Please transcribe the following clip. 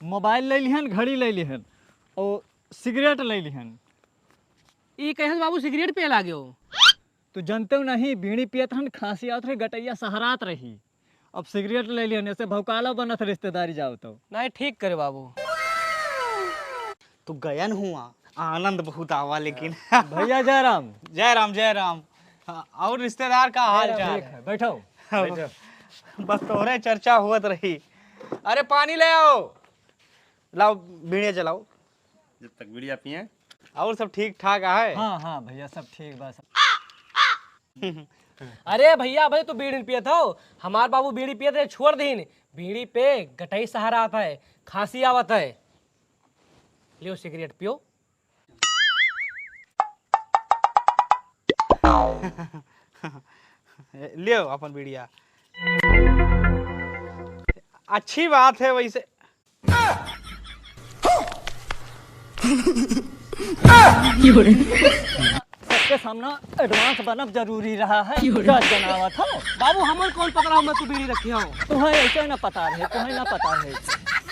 Mobile ले लिहन, घड़ी ले लिहन और सिगरेट ले लिहन। ई कहे बाबू सिगरेट पे लागे हो? तो जानते हो नहीं, बीड़ी पियत हन, खांसी आवत रही, गटैया सहरात रही। अब सिगरेट ले लिहन, ऐसे भौकाला बनत रिश्तेदारी जाओ तो। नहीं ठीक करे बाबू। तो गयन हुआ, आनंद बहुत आवा लेकिन। भैया जयराम। जय राम जय राम। हाँ, और रिश्तेदार का हाल चाल? बैठो बस तोहरे चर्चा होत रही। अरे पानी ले आओ, लाओ बीड़िया जलाओ। जब तक बीड़िया पिए। और सब ठीक ठाक है? हाँ हाँ भैया सब ठीक बस। अरे भैया भाई तू बीड़ी पियत हो, हमार बाबू बीड़ी पियत है, छोड़ दीन। बीड़ी पे गटई सहारा आता है, खांसी आवत है। लियो सिगरेट पियो। लियो अपन बीड़िया। अच्छी बात है वैसे। सबके सामने एडवांस बनब जरूरी रहा है। जनावा था बाबू हमन कौन पकड़ा, मैं तू बीड़ी रखी हो? तुम्हें ऐसे ना पता रहे, तुम्हें ना पता है।